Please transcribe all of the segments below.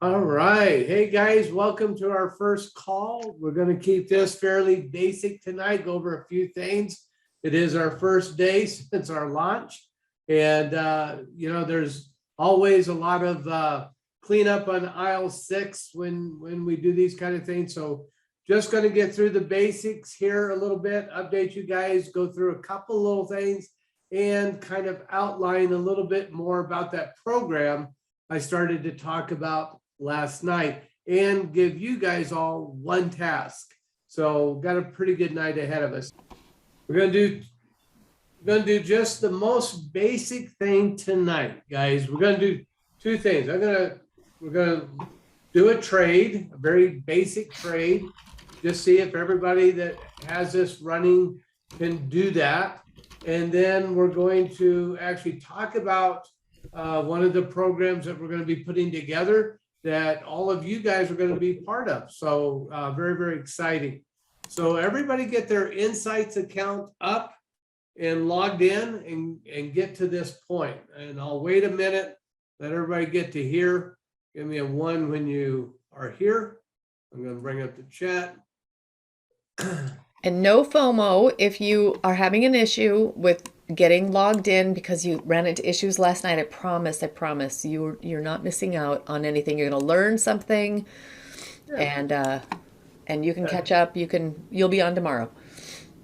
All right. Hey guys, welcome to our first call. We're going to keep this fairly basic tonight, go over a few things. It is our first day since our launch. And, there's always a lot of cleanup on aisle 6 when we do these kind of things. So just going to get through the basics here a little bit, update you guys, go through a couple little things, and kind of outline a little bit more about that program I started to talk about last night, and give you guys all one task. So got a pretty good night ahead of us. We're gonna do just the most basic thing tonight, guys. We're gonna do two things. We're gonna do a trade, a very basic trade, just see if everybody that has this running can do that. And then we're going to actually talk about one of the programs that we're going to be putting together that all of you guys are going to be part of. So very, very exciting. So everybody get their nSights account up and logged in and get to this point. And I'll wait a minute, let everybody get to here. Give me a 1 when you are here. I'm going to bring up the chat. And no FOMO if you are having an issue with getting logged in because you ran into issues last night. I promise you're not missing out on anything. You're going to learn something, Yeah. and you can catch up. You'll be on tomorrow.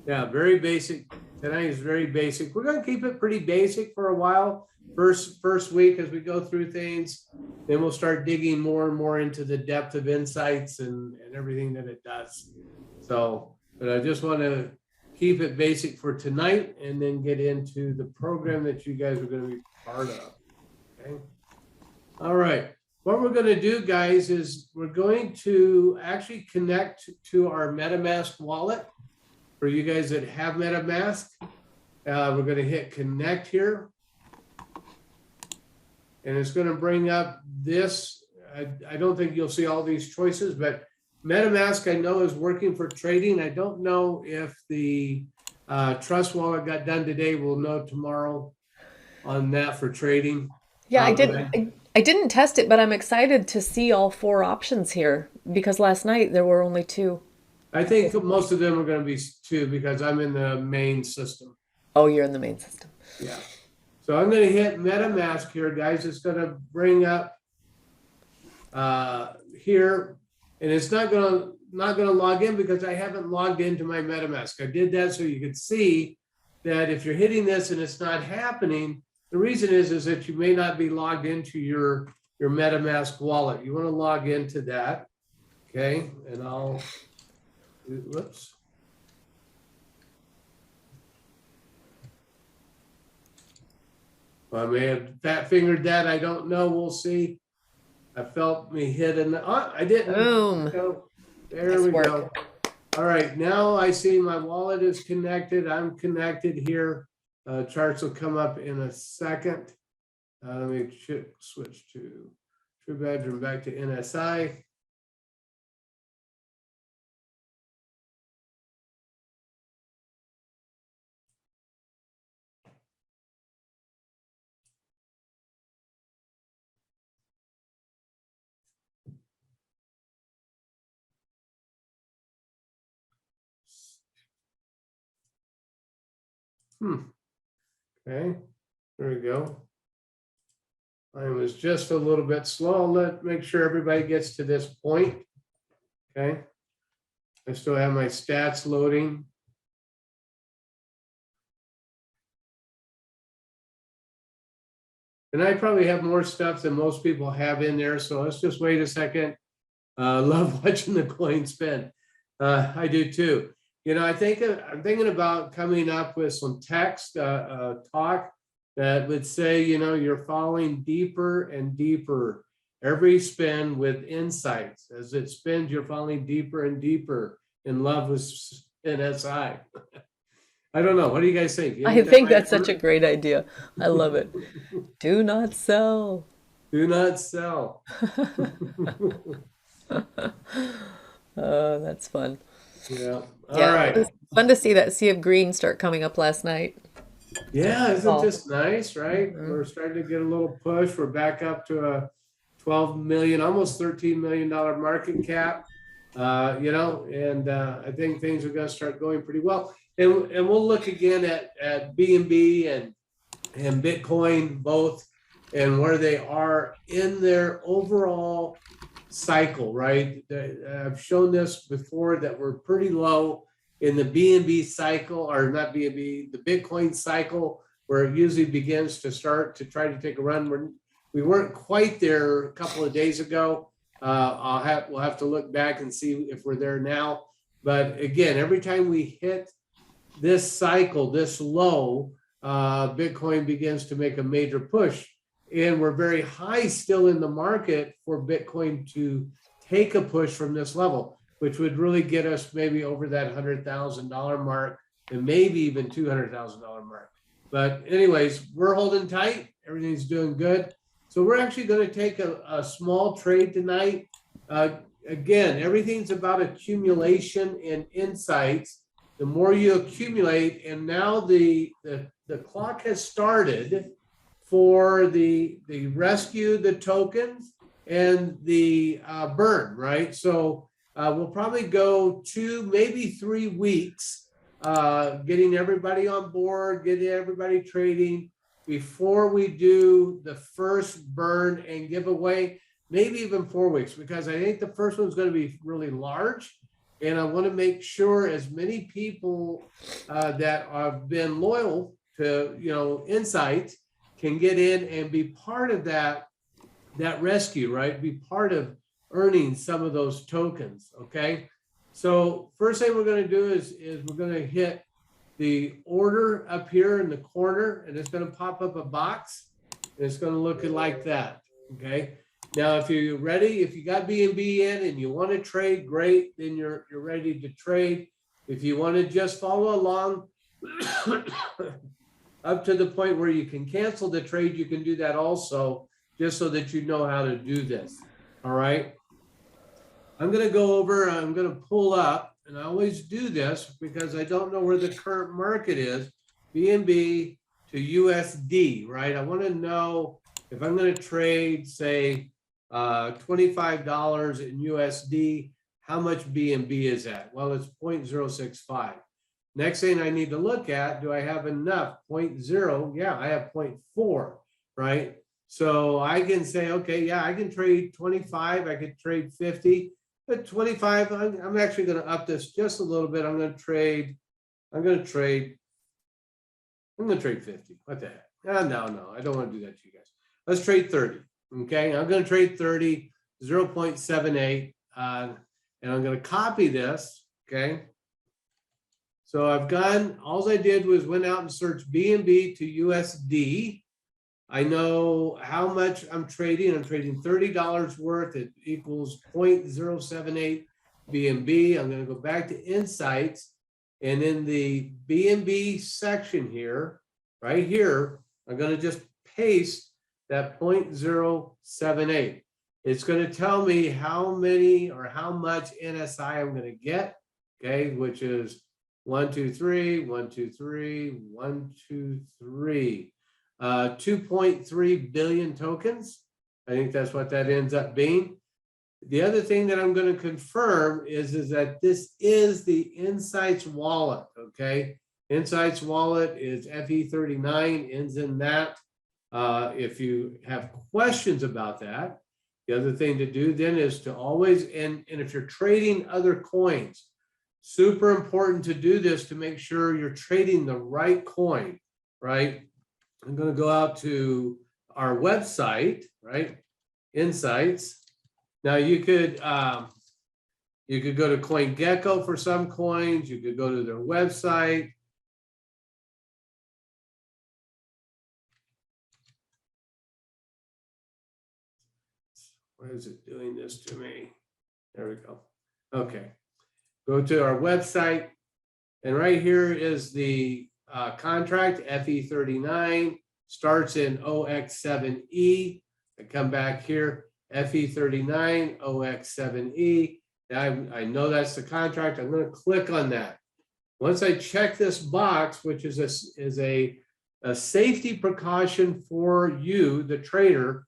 Yeah, very basic. Tonight is very basic. We're going to keep it pretty basic for a while. First week as we go through things, then we'll start digging more and more into the depth of nSights and everything that it does. So, but I just want to keep it basic for tonight and then get into the program that you guys are going to be part of. Okay. All right. What we're going to do, guys, is we're going to actually connect to our MetaMask wallet. For you guys that have MetaMask, we're going to hit connect here. And it's going to bring up this. I don't think you'll see all these choices, but MetaMask I know is working for trading. I don't know if the Trust wallet got done today. We'll know tomorrow on that for trading. Yeah, I didn't test it, but I'm excited to see all 4 options here because last night there were only 2. I think most of them are going to be 2 because I'm in the main system. Oh, you're in the main system. Yeah. So I'm going to hit MetaMask here, guys. It's going to bring up here, and it's not going to log in because I haven't logged into my MetaMask. I did that so you could see that if you're hitting this and it's not happening, the reason is that you may not be logged into your MetaMask wallet. You want to log into that, okay? And I'll, whoops. I may have fat fingered that. I don't know. We'll see. I felt me hit I didn't. Boom. So, there we go. All right. Now I see my wallet is connected. I'm connected here. Charts will come up in a second. Let me switch to True Badger and back to NSI. Okay, there we go. I was just a little bit slow. I'll make sure everybody gets to this point. Okay. I still have my stats loading. And I probably have more stuff than most people have in there. So let's just wait a second. Love watching the coin spin. I do too. I'm thinking about coming up with some text talk that would say, you're falling deeper and deeper every spin with nSights. As it spins, you're falling deeper and deeper in love with NSI. I don't know. What do you guys think? I think that's such a great idea. I love it. Do not sell. Do not sell. Oh, that's fun. Yeah. All Yeah, right. it was fun to see that sea of green start coming up last night. Yeah, isn't this nice, right? We're starting to get a little push. We're back up to a 12 million, almost $13 million market cap, you know, and I think things are going to start going pretty well. And we'll look again at BNB and Bitcoin both, and where they are in their overall cycle, right? I've shown this before that we're pretty low in the BNB cycle, or not BNB, the Bitcoin cycle, where it usually begins to start to try to take a run. We weren't quite there a couple of days ago. We'll have to look back and see if we're there now. But again, every time we hit this cycle, this low, Bitcoin begins to make a major push. And we're very high still in the market for Bitcoin to take a push from this level, which would really get us maybe over that $100,000 mark and maybe even $200,000 mark. But anyways, we're holding tight. Everything's doing good. So we're actually going to take a small trade tonight. Again, everything's about accumulation and insights. The more you accumulate, and now the clock has started for the rescue, the tokens, and the burn, right? So we'll probably go 2, maybe 3 weeks getting everybody on board, getting everybody trading before we do the first burn and giveaway, maybe even 4 weeks, because I think the first one's going to be really large. And I want to make sure as many people that have been loyal to, you know, nSights can get in and be part of that rescue, right? Be part of earning some of those tokens, okay? So first thing we're going to do is we're going to hit the order up here in the corner, and it's going to pop up a box, and it's going to look like that, okay? Now, if you're ready, if you got BNB in and you want to trade, great, then you're ready to trade. If you want to just follow along up to the point where you can cancel the trade, you can do that also, just so that you know how to do this, all right? I'm going to go over, I'm going to pull up, and I always do this because I don't know where the current market is, BNB to USD, right? I want to know if I'm going to trade, say, $25 in USD, how much BNB is that? Well, it's 0.065. Next thing I need to look at, do I have enough? 0.0, yeah, I have 0.4, right? So I can say, okay, yeah, I can trade 25, I could trade 50, but 25, I'm actually going to up this just a little bit. I'm going to trade 50. What the heck? No, I don't want to do that to you guys. Let's trade 30. Okay, I'm going to trade 30, 0.78, and I'm going to copy this. Okay, so I've gone, all I did was went out and searched BNB to USD. I know how much I'm trading. I'm trading $30 worth. It equals 0.078 BNB. I'm going to go back to nSights, and in the BNB section here, right here, I'm going to just paste that 0.078. It's going to tell me how many or how much NSI I'm going to get, okay, which is 1, 2, 3, 1, 2, 3, 1, 2, 3. 2.3 billion tokens. I think that's what that ends up being. The other thing that I'm going to confirm is that this is the nSights wallet, okay? nSights wallet is FE39, ends in that. If you have questions about that, the other thing to do then is to always, and if you're trading other coins, super important to do this to make sure you're trading the right coin, right? I'm going to go out to our website, right? nSights. Now you could go to CoinGecko for some coins. You could go to their website. Why is it doing this to me? There we go. Okay. Go to our website, and right here is the contract, FE39, starts in OX7E. I come back here, FE39, OX7E. I know that's the contract. I'm going to click on that. Once I check this box, which is a safety precaution for you, the trader,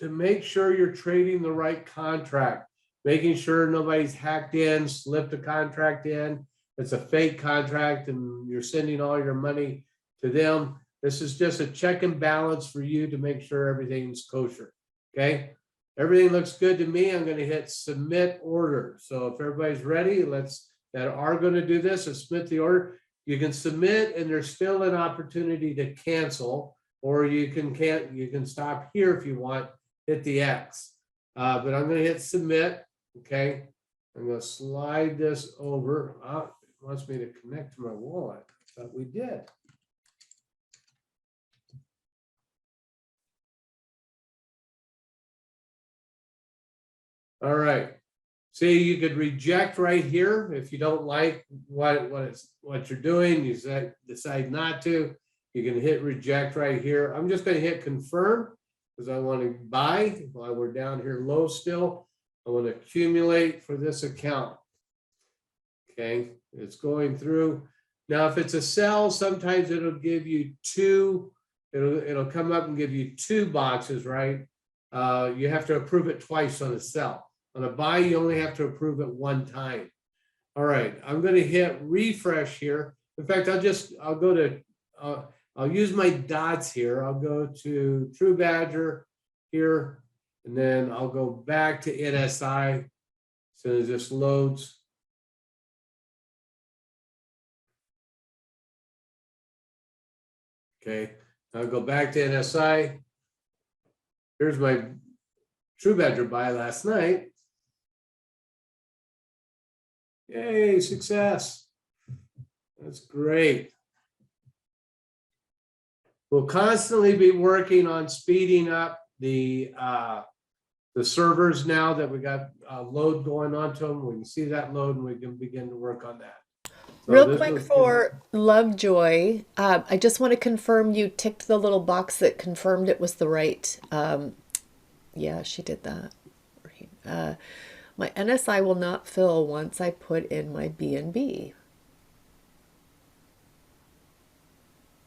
to make sure you're trading the right contract, making sure nobody's hacked in, slipped a contract in. It's a fake contract and you're sending all your money to them. This is just a check and balance for you to make sure everything's kosher. Okay. Everything looks good to me. I'm going to hit submit order. So if everybody's ready, that are going to do this and submit the order. You can submit and there's still an opportunity to cancel, or you can stop here if you want, hit the X. But I'm going to hit submit. Okay. I'm going to slide this over. It wants me to connect to my wallet. I thought we did. All right. See, you could reject right here if you don't like what you're doing. You decide not to. You can hit reject right here. I'm just going to hit confirm because I want to buy while we're down here low still. I want to accumulate for this account. Okay, it's going through. Now, if it's a sell, sometimes it'll give you two. It'll come up and give you two boxes, right? You have to approve it twice on a sell. On a buy, you only have to approve it one time. All right, I'm going to hit refresh here. In fact, I'll use my dots here. I'll go to True Badger here, and then I'll go back to nSi as soon as this loads. Okay, I'll go back to nSi. Here's my True Badger buy last night. Yay, success. That's great. We'll constantly be working on speeding up the servers now that we got load going onto them. We can see that load and we can begin to work on that. So real quick for Lovejoy, I just want to confirm you ticked the little box that confirmed it was the right. Yeah, she did that. My nSi will not fill once I put in my BNB.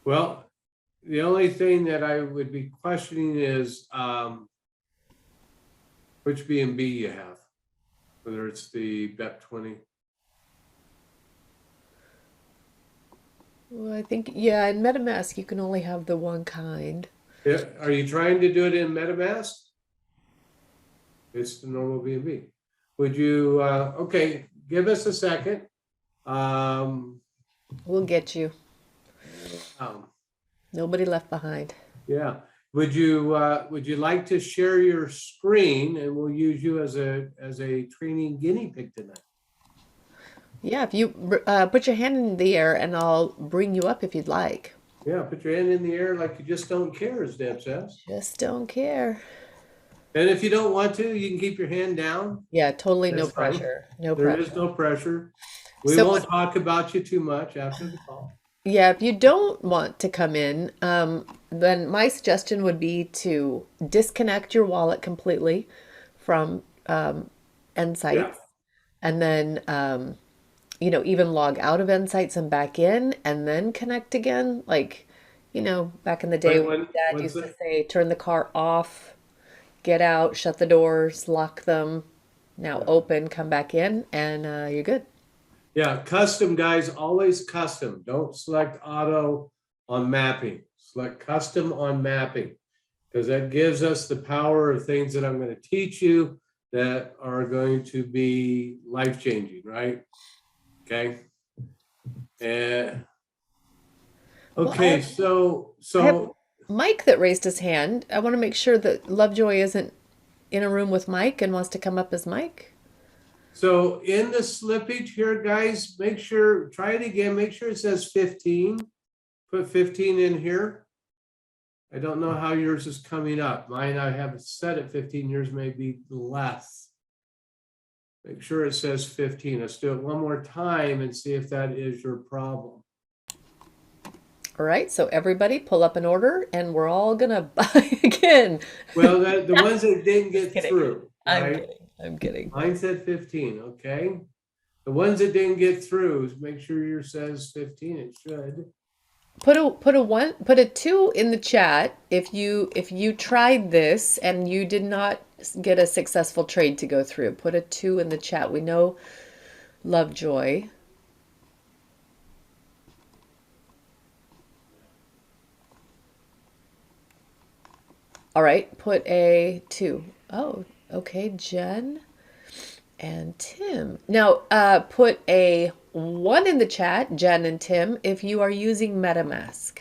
Well, the only thing that I would be questioning is which BNB you have, whether it's the BEP20. Well, I think, yeah, in MetaMask, you can only have the one kind. Yeah. Are you trying to do it in MetaMask? It's the normal BNB. Would you, okay, give us a second. We'll get you. Nobody left behind. Yeah. Would you like to share your screen and we'll use you as a training guinea pig tonight? Yeah, if you put your hand in the air and I'll bring you up if you'd like. Yeah, put your hand in the air like you just don't care, as Deb says. Just don't care. And if you don't want to, you can keep your hand down. Yeah, totally no That's fine. pressure. No There pressure. is no pressure. We So- won't talk about you too much after the call. Yeah, if you don't want to come in, then my suggestion would be to disconnect your wallet completely from nSights, Yeah. and then even log out of nSights and back in, and then connect again. Like, back in the day when Dad used to say, turn the car off, get out, shut the doors, lock them, now open, come back in, and you're good. Yeah, custom, guys, always custom. Don't select auto on mapping. Select custom on mapping because that gives us the power of things that I'm going to teach you that are going to be life-changing, right? Okay. And okay, so I have Mike that raised his hand. I want to make sure that Lovejoy isn't in a room with Mike and wants to come up as Mike. So in the slippage here, guys, make sure, try it again. Make sure it says 15. Put 15 in here. I don't know how yours is coming up. Mine, I have it set at 15. Yours may be less. Make sure it says 15. Let's do it one more time and see if that is your problem. All right, so everybody pull up an order and we're all gonna buy again. Well, the ones that didn't get kidding. through. I'm right? kidding. I'm kidding. Mine said 15, okay? The ones that didn't get through, make sure yours says 15, it should. Put a 2 in the chat if you tried this and you did not get a successful trade to go through. Put a 2 in the chat. We know Lovejoy. All right, put a 2. Oh, okay, Jen and Tim. Now, put a 1 in the chat, Jen and Tim, if you are using MetaMask.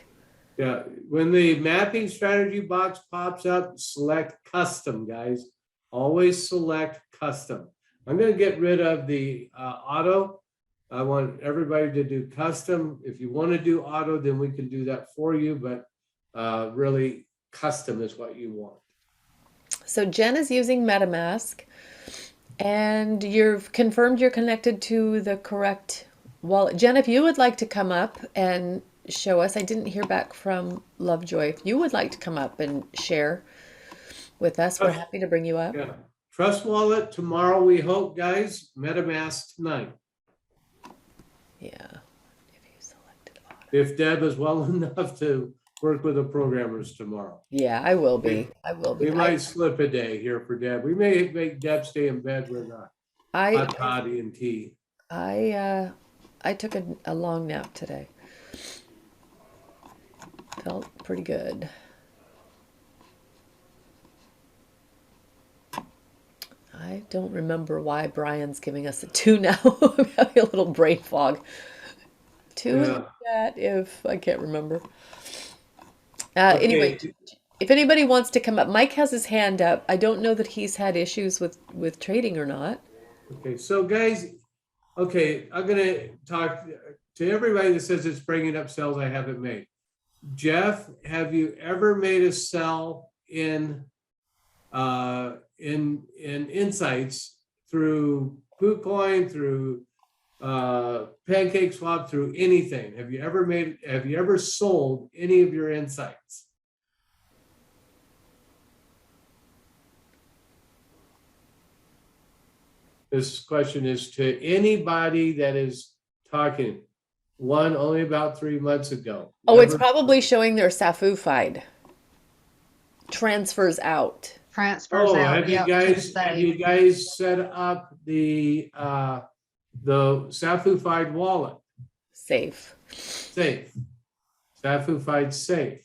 Yeah, when the mapping strategy box pops up, select custom, guys. Always select custom. I'm going to get rid of the auto. I want everybody to do custom. If you want to do auto, then we can do that for you, but really custom is what you want. So Jen is using MetaMask, and you've confirmed you're connected to the correct wallet. Jen, if you would like to come up and show us, I didn't hear back from Lovejoy. If you would like to come up and share with us, we're happy to bring you up. Yeah. Trust wallet tomorrow, we hope, guys. MetaMask tonight. Yeah. If you selected auto. If Deb is well enough to work with the programmers tomorrow. Yeah, I will be. I will be. We might slip a day here for Deb. We may make Deb stay in bed with hot toddy and tea. I took a long nap today. Felt pretty good. I don't remember why Brian's giving us a 2 now. I'm having a little brain fog. 2 in the chat if I can't remember. Anyway, if anybody wants to come up, Mike has his hand up. I don't know that he's had issues with trading or not. Okay, so guys, okay, I'm gonna talk to everybody that says it's bringing up cells I haven't made. Jeff, have you ever made a cell in nSights through KuCoin, through Pancake Swap, through anything? Have you ever sold any of your nSights? This question is to anybody that is talking. One only about 3 months ago. Oh, it's probably showing their SAFU-fied. Transfers out. Transfers out. Have you guys set up the SAFU-fied wallet? Safe. SAFU-fied safe.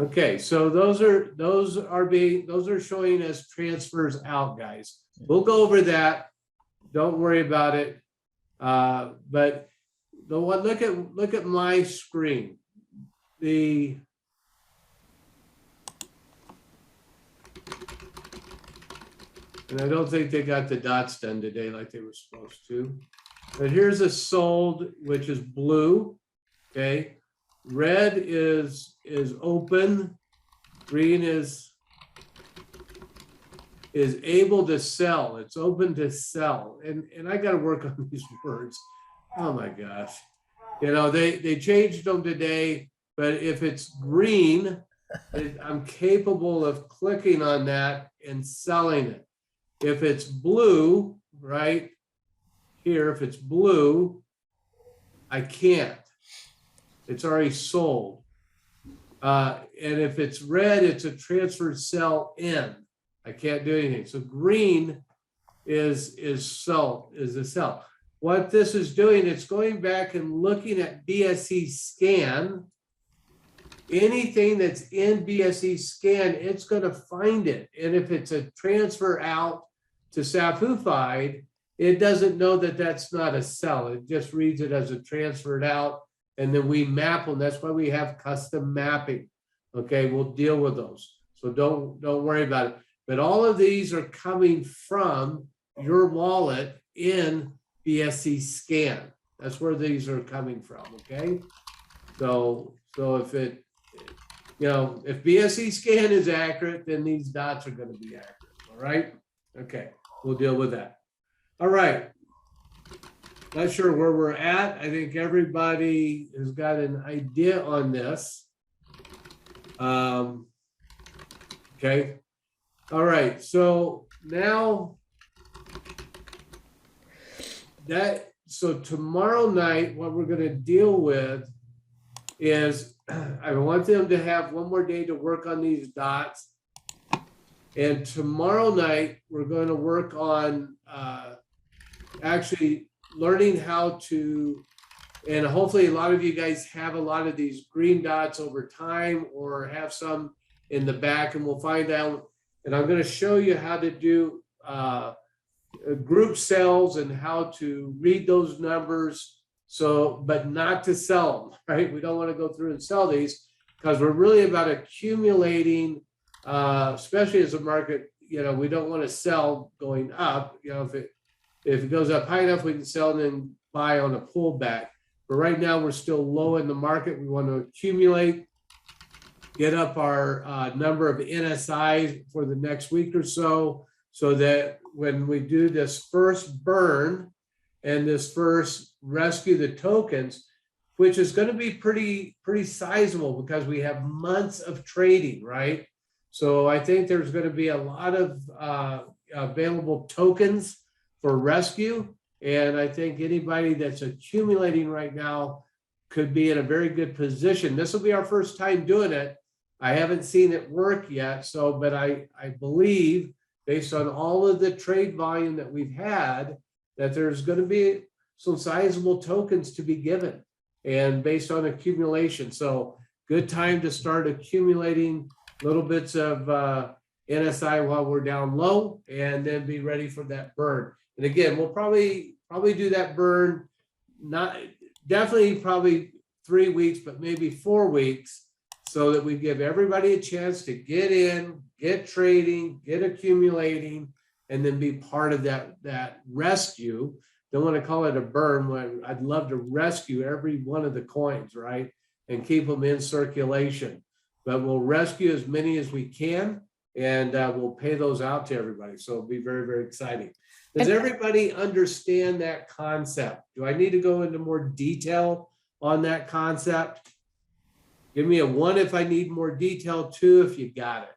Okay, so those are showing as transfers out, guys. We'll go over that. Don't worry about it. But the one, look at my screen. And I don't think they got the dots done today like they were supposed to. But here's a sold, which is blue. Okay. Red is open. Green is able to sell. It's open to sell. And I got to work on these words. Oh my gosh. You know, they changed them today, but if it's green, I'm capable of clicking on that and selling it. If it's blue, right here, if it's blue, I can't. It's already sold. And if it's red, it's a transfer sell in. I can't do anything. So green is a sell. What this is doing, it's going back and looking at BSC scan. Anything that's in BSC scan, it's going to find it. And if it's a transfer out to SAFU-fied, it doesn't know that that's not a sell. It just reads it as a transferred out. And then we map them. That's why we have custom mapping. Okay, we'll deal with those. So don't worry about it. But all of these are coming from your wallet in BSC scan. That's where these are coming from. Okay. So if it, if BSC scan is accurate, then these dots are going to be accurate. All right. Okay. We'll deal with that. All right. Not sure where we're at. I think everybody has got an idea on this. Okay. All right. So now so tomorrow night, what we're going to deal with is I want them to have one more day to work on these dots. And tomorrow night, we're going to work on actually learning how to, and hopefully a lot of you guys have a lot of these green dots over time or have some in the back, and we'll find out. And I'm going to show you how to do group cells and how to read those numbers. So, but not to sell them, right? We don't want to go through and sell these because we're really about accumulating, especially as a market, you know, we don't want to sell going up. You know, if it goes up high enough, we can sell and then buy on a pullback. But right now we're still low in the market. We want to accumulate, get up our number of NSIs for the next week or so that when we do this first burn and this first rescue the tokens, which is going to be pretty sizable because we have months of trading, right? So I think there's going to be a lot of available tokens for rescue. And I think anybody that's accumulating right now could be in a very good position. This will be our first time doing it. I haven't seen it work yet. So, but I believe based on all of the trade volume that we've had, that there's going to be some sizable tokens to be given and based on accumulation. So good time to start accumulating little bits of NSI while we're down low and then be ready for that burn. And again, we'll probably do that burn, probably 3 weeks, but maybe 4 weeks, so that we give everybody a chance to get in, get trading, get accumulating, and then be part of that rescue. Don't want to call it a burn. I'd love to rescue every one of the coins, right? And keep them in circulation. But we'll rescue as many as we can, and we'll pay those out to everybody. So it'll be very, very exciting. Does everybody understand that concept? Do I need to go into more detail on that concept? Give me a 1 if I need more detail, 2 if you got it.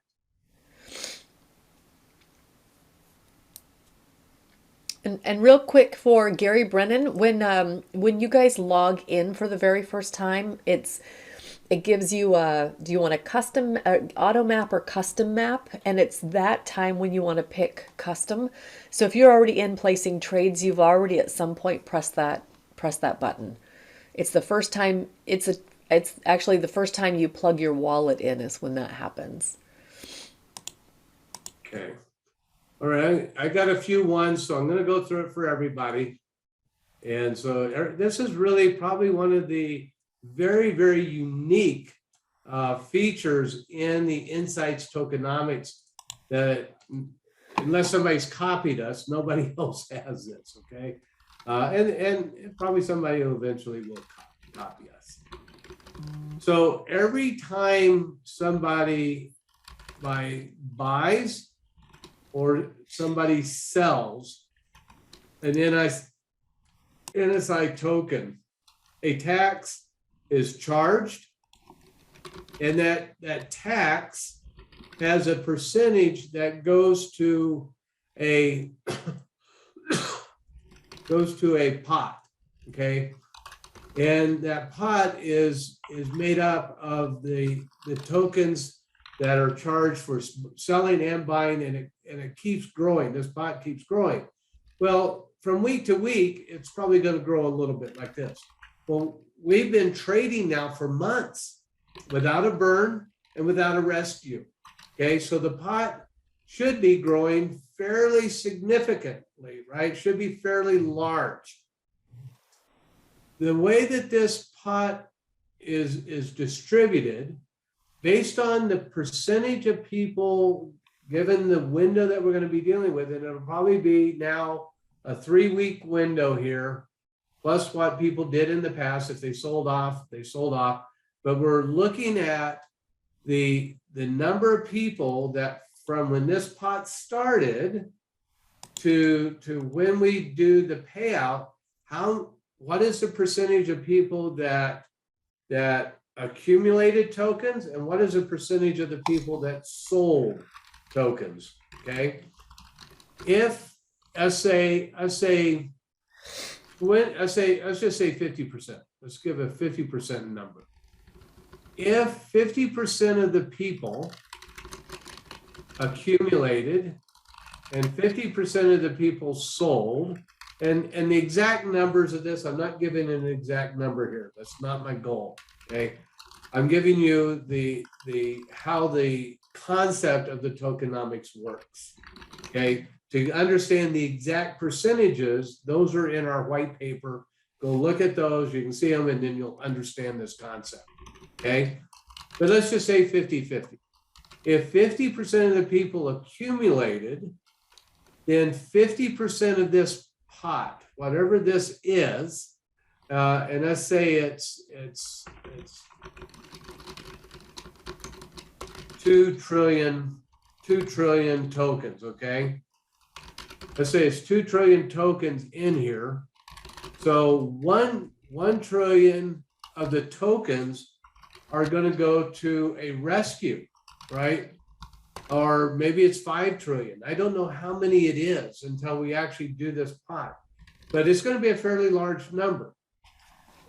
And real quick for Gary Brennan, when you guys log in for the very first time, it gives you do you want a custom auto map or custom map? And it's that time when you want to pick custom. So if you're already in placing trades, you've already at some point pressed that button. It's the first time. It's actually the first time you plug your wallet in is when that happens. Okay. All right, I got a few ones, so I'm going to go through it for everybody. And so this is really probably one of the very, very unique features in the nSights tokenomics that, unless somebody's copied us, nobody else has this, okay? And probably somebody who eventually will copy us. So every time somebody buys or somebody sells an NSI token, a tax is charged, and that tax has a percentage that goes to a pot, okay? And that pot is made up of the tokens that are charged for selling and buying, and it keeps growing. This pot keeps growing. Well, from week to week, it's probably going to grow a little bit like this. Well, we've been trading now for months without a burn and without a rescue. Okay, so the pot should be growing fairly significantly, right? Should be fairly large. The way that this pot is distributed, based on the percentage of people, given the window that we're going to be dealing with, and it'll probably be now a 3-week window here, plus what people did in the past. If they sold off, they sold off. But we're looking at the number of people that from when this pot started to when we do the payout, what is the percentage of people that accumulated tokens, and what is the percentage of the people that sold tokens? Okay, if let's say let's just say 50%. Let's give a 50% number. If 50% of the people accumulated and 50% of the people sold, and the exact numbers of this, I'm not giving an exact number here. That's not my goal. Okay. I'm giving you how the concept of the tokenomics works. Okay. To understand the exact percentages, those are in our white paper. Go look at those. You can see them, and then you'll understand this concept. Okay. But let's just say 50-50. If 50% of the people accumulated, then 50% of this pot, whatever this is, and let's say it's 2 trillion tokens, okay? Let's say it's 2 trillion tokens in here. So 1 trillion of the tokens are going to go to a rescue, right? Or maybe it's 5 trillion. I don't know how many it is until we actually do this pot, but it's going to be a fairly large number.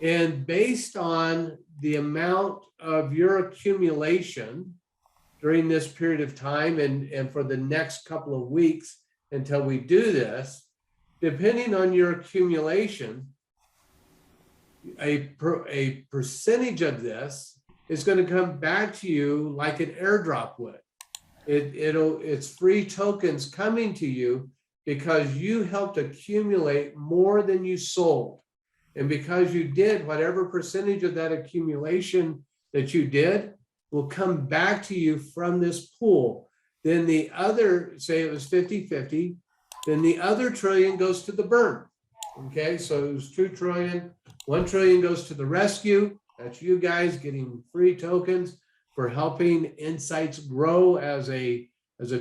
And based on the amount of your accumulation during this period of time and for the next couple of weeks until we do this, depending on your accumulation, a percentage of this is going to come back to you like an airdrop would. It's free tokens coming to you because you helped accumulate more than you sold. And because you did, whatever percentage of that accumulation that you did will come back to you from this pool. Then the other, say it was 50-50, then the other trillion goes to the burn. Okay, so it was 2 trillion, 1 trillion goes to the rescue. That's you guys getting free tokens for helping nSights grow as a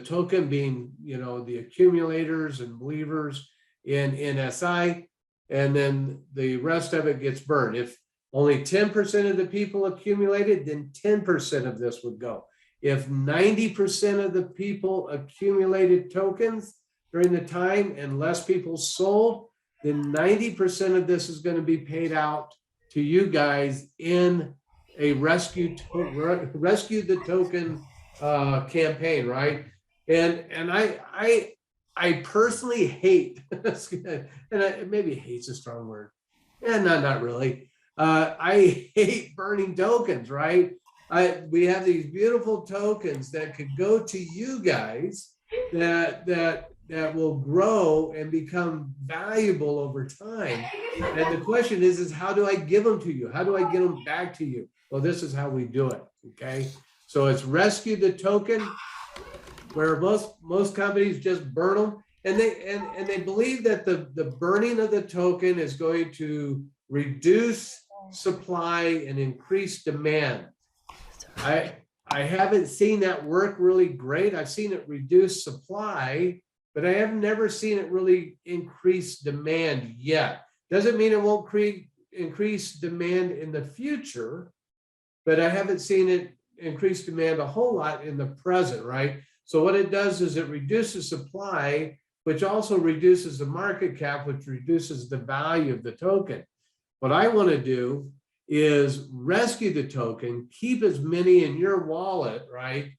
token, being, you know, the accumulators and believers in NSI. And then the rest of it gets burned. If only 10% of the people accumulated, then 10% of this would go. If 90% of the people accumulated tokens during the time and less people sold, then 90% of this is going to be paid out to you guys in a rescue the token campaign, right? And I personally hate, and maybe hate's a strong word. Yeah, not really. I hate burning tokens, right? We have these beautiful tokens that could go to you guys that will grow and become valuable over time. And the question is how do I give them to you? How do I get them back to you? Well, this is how we do it, okay? So it's rescue the token, where most companies just burn them, and they believe that the burning of the token is going to reduce supply and increase demand. I haven't seen that work really great. I've seen it reduce supply, but I have never seen it really increase demand yet. Doesn't mean it won't increase demand in the future, but I haven't seen it increase demand a whole lot in the present, right? So what it does is it reduces supply, which also reduces the market cap, which reduces the value of the token. What I want to do is rescue the token, keep as many in your wallet, right?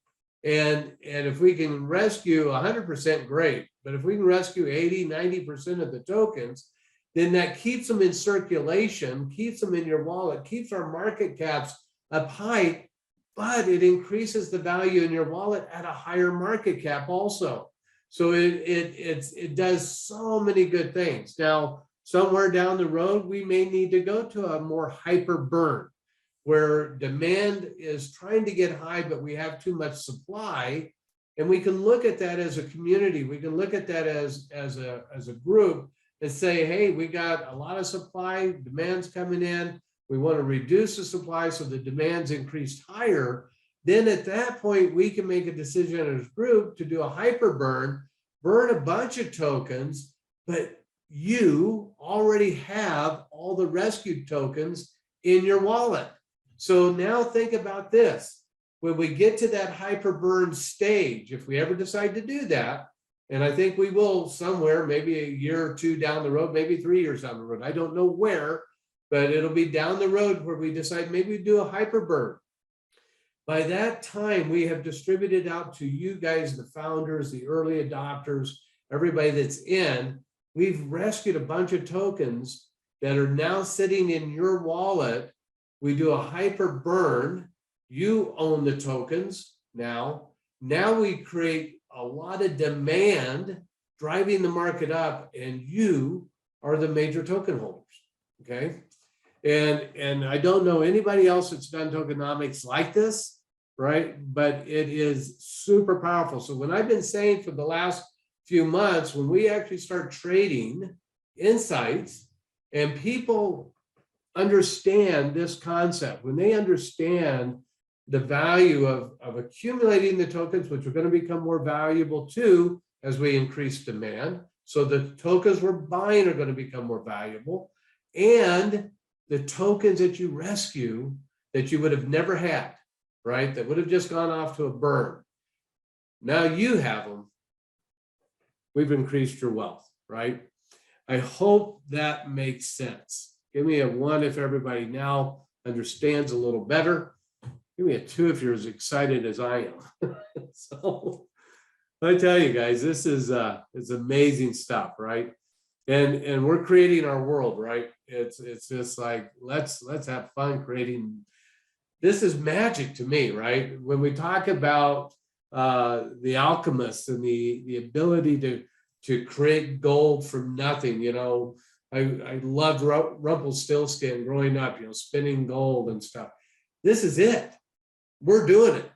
And if we can rescue 100%, great. But if we can rescue 80, 90% of the tokens, then that keeps them in circulation, keeps them in your wallet, keeps our market caps up high, but it increases the value in your wallet at a higher market cap also. So it does so many good things. Now, somewhere down the road, we may need to go to a more hyper burn, where demand is trying to get high, but we have too much supply. And we can look at that as a community. We can look at that as a group and say, hey, we got a lot of supply, demand's coming in. We want to reduce the supply so the demand's increased higher. Then at that point, we can make a decision as a group to do a hyper burn a bunch of tokens, but you already have all the rescued tokens in your wallet. So now think about this. When we get to that hyper burn stage, if we ever decide to do that, And I think we will somewhere, maybe a year or two down the road, maybe 3 years down the road. I don't know where, but it'll be down the road where we decide maybe we do a hyperburn. By that time, we have distributed out to you guys, the founders, the early adopters, everybody that's in. We've rescued a bunch of tokens that are now sitting in your wallet. We do a hyper burn. You own the tokens now. Now we create a lot of demand driving the market up, and you are the major token holders. Okay. And I don't know anybody else that's done tokenomics like this, right? But it is super powerful. So when I've been saying for the last few months, when we actually start trading nSights and people understand this concept, when they understand the value of accumulating the tokens, which are going to become more valuable too as we increase demand. So the tokens we're buying are going to become more valuable, and the tokens that you rescue that you would have never had, right? That would have just gone off to a burn. Now you have them. We've increased your wealth, right? I hope that makes sense. Give me a 1 if everybody now understands a little better. Give me a 2 if you're as excited as I am. So I tell you guys, this is it's amazing stuff, right? And we're creating our world, right? It's just like let's have fun creating. This is magic to me, right? When we talk about the alchemists and the ability to create gold from nothing, you know, I loved Rumpelstiltskin growing up, you know, spinning gold and stuff. This is it. We're doing it.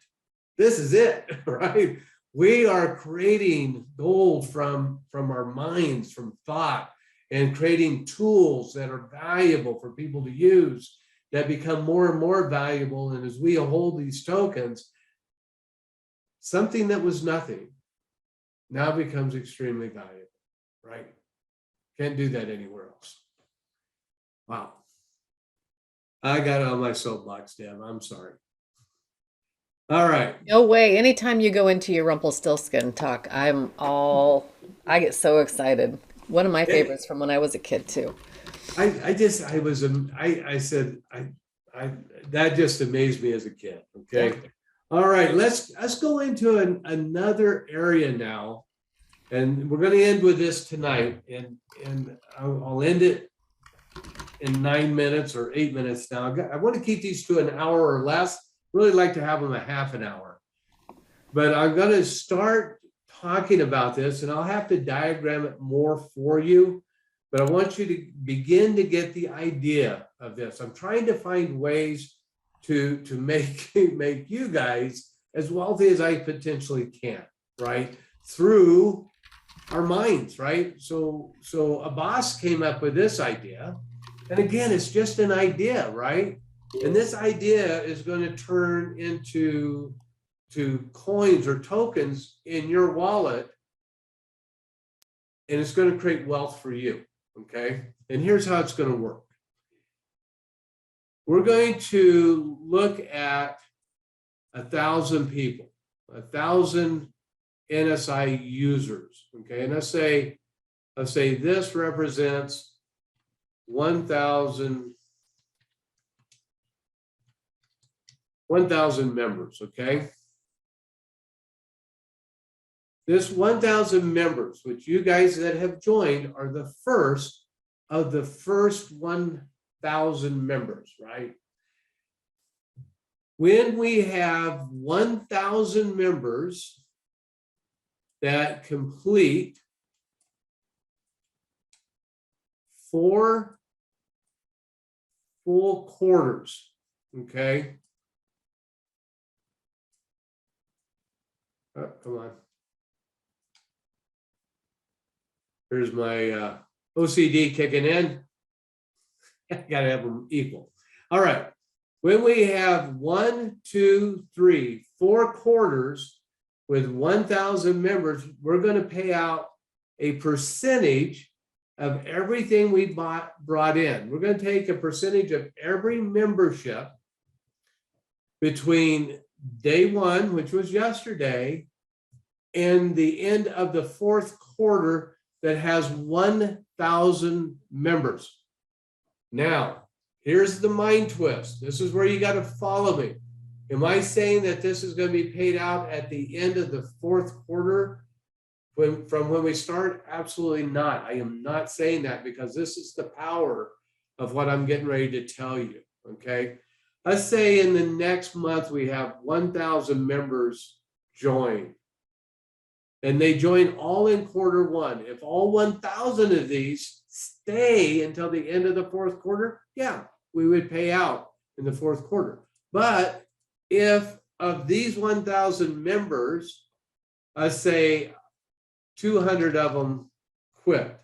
This is it, right? We are creating gold from our minds, from thought, and creating tools that are valuable for people to use that become more and more valuable. And as we hold these tokens, something that was nothing now becomes extremely valuable, right? Can't do that anywhere else. Wow. I got on my soapbox, Deb. I'm sorry. All right. No way. Anytime you go into your Rumpelstiltskin talk, I get so excited. One of my favorites from when I was a kid too. That just amazed me as a kid. Okay. Yeah. All right, let's go into another area now, and we're going to end with this tonight, and I'll end it in 9 minutes or 8 minutes now. I want to keep these to an hour or less. Really like to have them a half an hour, but I'm going to start talking about this, and I'll have to diagram it more for you, but I want you to begin to get the idea of this. I'm trying to find ways to make you guys as wealthy as I potentially can, right? Through our minds, right? So a boss came up with this idea, and again, it's just an idea, right? And this idea is going to turn into coins or tokens in your wallet, and it's going to create wealth for you, okay? And here's how it's going to work. We're going to look at 1,000 people, 1,000 NSI users, okay? And let's say this represents 1,000 members, okay? This 1,000 members, which you guys that have joined are the first of the first 1,000 members, right? When we have 1,000 members that complete 4 full quarters, okay? Oh, come on. Here's my OCD kicking in. Gotta have them equal. All right. When we have 1, 2, 3, 4 quarters with 1,000 members, we're going to pay out a percentage of everything we brought in. We're going to take a percentage of every membership between day 1, which was yesterday, in the end of the fourth quarter that has 1,000 members. Now, here's the mind twist. This is where you got to follow me. Am I saying that this is going to be paid out at the end of the fourth quarter from when we start? Absolutely not. I am not saying that, because this is the power of what I'm getting ready to tell you, okay? Let's say in the next month we have 1,000 members join, and they join all in quarter one. If all 1,000 of these stay until the end of the fourth quarter, yeah, we would pay out in the fourth quarter. But if of these 1,000 members, let's say 200 of them quit.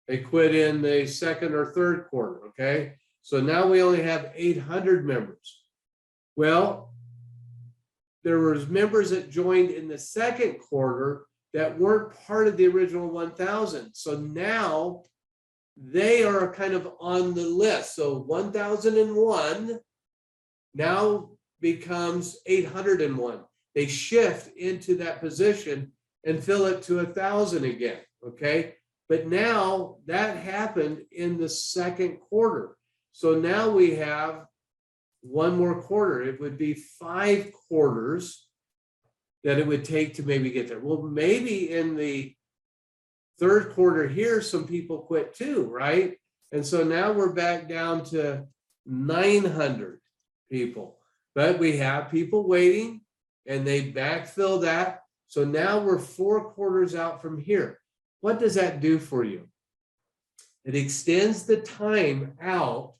They quit in the second or third quarter, okay? So now we only have 800 members. Well, there was members that joined in the second quarter that weren't part of the original 1,000. So now they are kind of on the list. So 1,001 now becomes 801. They shift into that position and fill it to 1,000 again, okay? But now that happened in the second quarter. So now we have one more quarter. It would be 5 quarters that it would take to maybe get there. Well, maybe in the third quarter here, some people quit too, right? And so now we're back down to 900 people. But we have people waiting, and they backfill that. So now we're 4 quarters out from here. What does that do for you? It extends the time out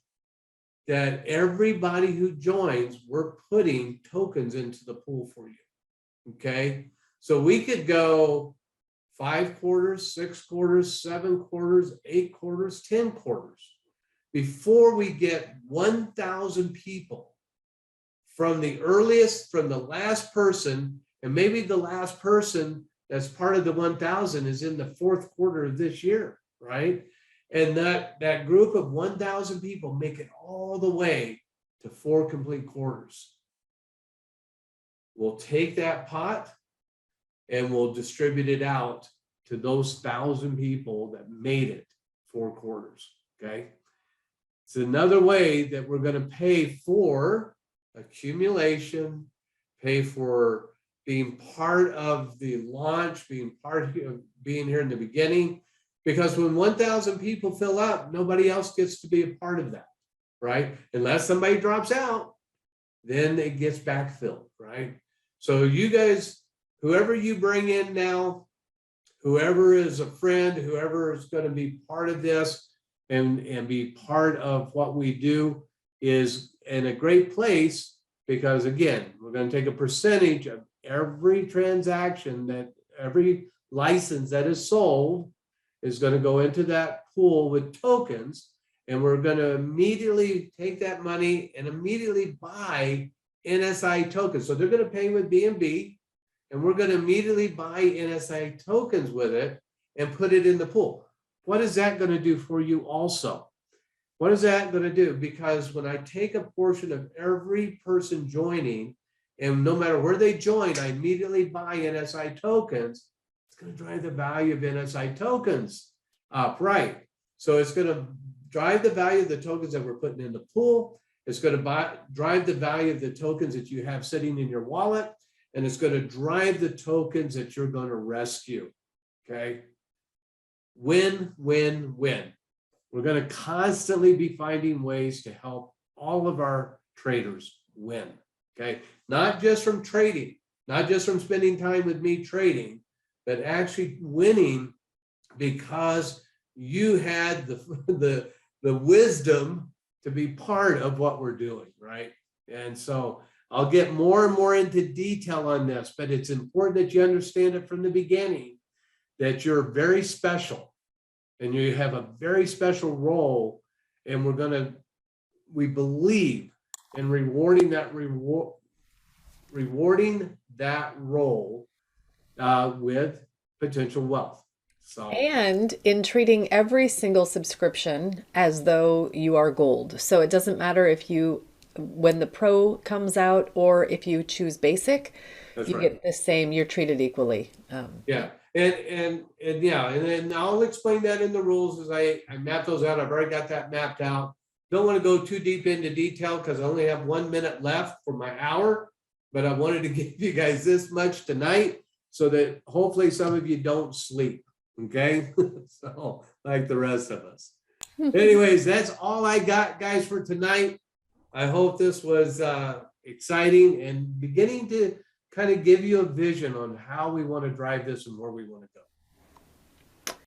that everybody who joins, we're putting tokens into the pool for you, okay? So we could go 5 quarters, 6 quarters, 7 quarters, 8 quarters, 10 quarters before we get 1,000 people from the earliest, from the last person, and maybe the last person that's part of the 1,000 is in the fourth quarter of this year, right? And that group of 1,000 people make it all the way to 4 complete quarters. We'll take that pot and we'll distribute it out to those 1,000 people that made it 4 quarters, okay? It's another way that we're going to pay for accumulation, pay for being part of the launch, being part of being here in the beginning. Because when 1,000 people fill up, nobody else gets to be a part of that, right? Unless somebody drops out, then it gets backfilled, right? So you guys, whoever you bring in now, whoever is a friend, whoever is going to be part of this and be part of what we do is in a great place, because again, we're going to take a percentage of every transaction, that every license that is sold is going to go into that pool with tokens, and we're going to immediately take that money and immediately buy NSI tokens. So they're going to pay with BNB, and we're going to immediately buy NSI tokens with it and put it in the pool. What is that going to do for you also? What is that going to do? Because when I take a portion of every person joining, and no matter where they join, I immediately buy NSI tokens, it's going to drive the value of NSI tokens up, right? So it's going to drive the value of the tokens that we're putting in the pool. It's going to drive the value of the tokens that you have sitting in your wallet, and it's going to drive the tokens that you're going to rescue, okay? Win, win, win. We're going to constantly be finding ways to help all of our traders win, okay? Not just from trading, not just from spending time with me trading, but actually winning because you had the wisdom to be part of what we're doing, right? And so I'll get more and more into detail on this, but it's important that you understand it from the beginning, that you're very special and you have a very special role, and we believe in rewarding that role with potential wealth. So, and in treating every single subscription as though you are gold. So it doesn't matter if when the pro comes out or if you choose basic, That's You right. get the same, you're treated equally. Yeah. And yeah, and then I'll explain that in the rules as I map those out. I've already got that mapped out. Don't want to go too deep into detail because I only have 1 minute left for my hour, but I wanted to give you guys this much tonight so that hopefully some of you don't sleep. Okay. So like the rest of us. Anyways, that's all I got, guys, for tonight. I hope this was exciting and beginning to kind of give you a vision on how we want to drive this and where we want to go.